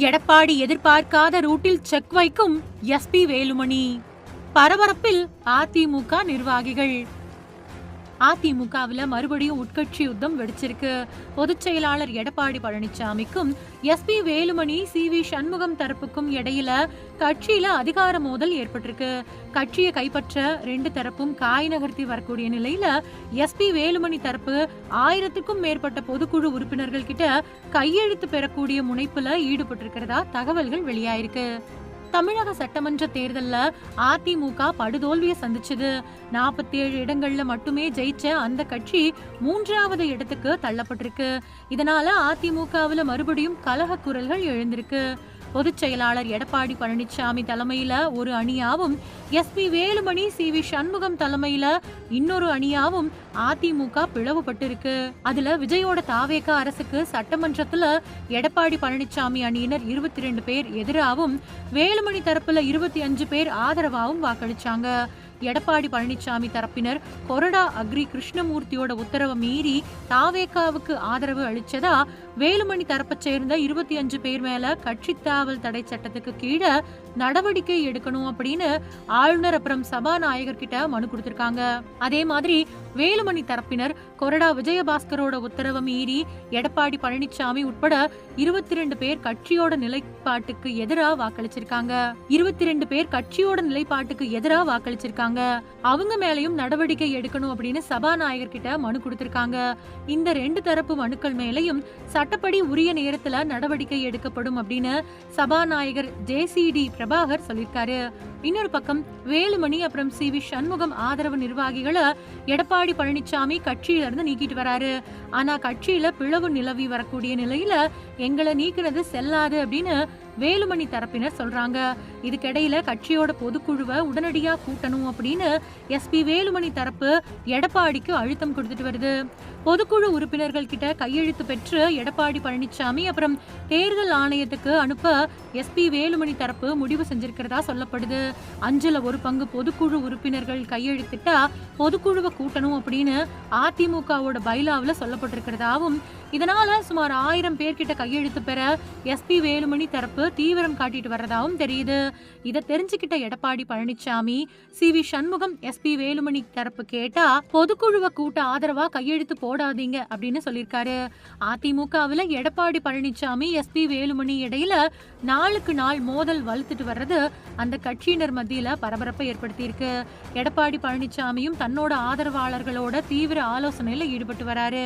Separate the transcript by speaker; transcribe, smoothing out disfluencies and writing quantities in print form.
Speaker 1: எடப்பாடி எதிர்பார்க்காத ரூட்டில் செக் வைக்கும் எஸ்பி வேலுமணி. பரபரப்பில் அதிமுக நிர்வாகிகள். அதிமுகவில் மறுபடியும் உட்கட்சி யுத்தம் வெடிச்சிருக்கு. பொதுச் செயலாளர் எடப்பாடி பழனிசாமிக்கும் எஸ்பி வேலுமணி சி.வி. சண்முகம் தரப்புக்கும் இடையில கட்சியில அதிகார மோதல் ஏற்பட்டிருக்கு. கட்சியை கைப்பற்ற ரெண்டு தரப்பும் காய் நகர்த்தி வரக்கூடிய நிலையில எஸ்பி வேலுமணி தரப்பு 1000க்கும் மேற்பட்ட பொதுக்குழு உறுப்பினர்கள் கிட்ட கையெழுத்து பெறக்கூடிய முனைப்புல ஈடுபட்டிருக்கிறதா தகவல்கள் வெளியாயிருக்கு. தமிழக சட்டமன்ற தேர்தல்ல அதிமுக படுதோல்வியை சந்திச்சது. 47 இடங்கள்ல மட்டுமே ஜெயிச்ச அந்த கட்சி 3வது இடத்துக்கு தள்ளப்பட்டிருக்கு. இதனால அதிமுகவுல மறுபடியும் கலக குரல்கள் எழுந்திருக்கு. பொதுச் செயலாளர் எடப்பாடி பழனிசாமி தலைமையில ஒரு அணியாவும் எஸ்பி வேலுமணி சி.வி. சண்முகம் தலைமையில இன்னொரு அணியாவும் அதிமுக பிளவுபட்டிருக்கு. அதுல விஜயோட தாவேக அரசுக்கு சட்டமன்றத்துல எடப்பாடி பழனிசாமி அணியினர் 22 பேர் எதிராகவும் வேலுமணி தரப்புல 25 பேர் ஆதரவாகவும் வாக்களிச்சாங்க. எடப்பாடி பழனிசாமி தரப்பினர் கொறடா அக்ரி கிருஷ்ணமூர்த்தியோட உத்தரவை மீறி தாவேகாவுக்கு ஆதரவு அளிச்சதா வேலுமணி தரப்பை சேர்ந்த 25 பேர் மேல கட்சி தாவல் தடை சட்டத்துக்கு கீழே நடவடிக்கை எடுக்கணும் அப்படின்னு ஆளுநர் அப்புறம் சபாநாயகர் கிட்ட மனு கொடுத்திருக்காங்க. அதே மாதிரி வேலுமணி தரப்பினர் கொறடா விஜயபாஸ்கரோட உத்தரவை மீறி எடப்பாடி பழனிசாமி உட்பட 22 பேர் கட்சியோட நிலைப்பாட்டுக்கு எதிராக வாக்களிச்சிருக்காங்க. 22 பேர் கட்சியோட நிலைப்பாட்டுக்கு எதிராக வாக்களிச்சிருக்காங்க. அவங்க மேலையும் நடவடிக்கை எடுக்கணும் அப்படின்னு சபாநாயகர் கிட்ட மனு கொடுத்திருக்காங்க. இந்த ரெண்டு தரப்பு மனுக்கள் மேலையும் சட்டப்படி உரிய நேரத்துல நடவடிக்கை எடுக்கப்படும் அப்படின்னு சபாநாயகர் ஜே.சி.டி. பிரபாகர் சொல்லியிருக்காரு. இன்னொரு பக்கம் வேலுமணி அப்புறம் சி.வி. சண்முகம் ஆதரவு நிர்வாகிகளை எடப்பாடி பழனிசாமி கட்சியில இருந்து நீக்கிட்டு வராரு. ஆனா கட்சியில பிளவு நிலவி வரக்கூடிய நிலையில எங்களை நீக்கிறது செல்லாது அப்படின்னு வேலுமணி தரப்பினர் சொல்றாங்க. இதுக்கிடையில கட்சியோட பொதுக்குழுவை உடனடியா கூட்டணும் அப்படின்னு எஸ்பி வேலுமணி தரப்பு எடப்பாடிக்கு அழுத்தம் கொடுத்துட்டு வருது. பொதுக்குழு உறுப்பினர்கள் கிட்ட கையெழுத்து பெற்று எடப்பாடி பழனிசாமி அப்புறம் தேர்தல் ஆணையத்துக்கு அனுப்ப எஸ்பி வேலுமணி தரப்பு முடிவு செஞ்சிருக்கிறதா சொல்லப்படுது. 5ல் 1 பங்கு பொதுக்குழு உறுப்பினர்கள் கையெழுத்திட்டா பொதுக்குழுவை கூட்டணும் அப்படின்னு அதிமுகவோட பைலாவில் சொல்லப்பட்டிருக்கிறதாவும் இதனால சுமார் 1000 பேர்கிட்ட கையெழுத்து பெற எஸ்பி வேலுமணி தரப்பு தீவிரம் காட்டிட்டு வர்றதாவும் தெரியுது. இதை தெரிஞ்சுக்கிட்ட எடப்பாடி பழனிசாமி சி.வி. சண்முகம் எஸ்பி வேலுமணி தரப்பு கேட்டா பொதுக்குழுவை கூட்ட ஆதரவா கையெழுத்து போடாதீங்க அப்படின்னு சொல்லியிருக்காரு. அதிமுகவில் எடப்பாடி பழனிசாமி எஸ்பி வேலுமணி இடையில நாளுக்கு நாள் மோதல் வலுத்துட்டு வர்றது அந்த கட்சியினர் மத்தியில பரபரப்பை ஏற்படுத்தியிருக்கு. எடப்பாடி பழனிசாமியும் தன்னோட ஆதரவாளர்களோட தீவிர ஆலோசனையில ஈடுபட்டு வராரு.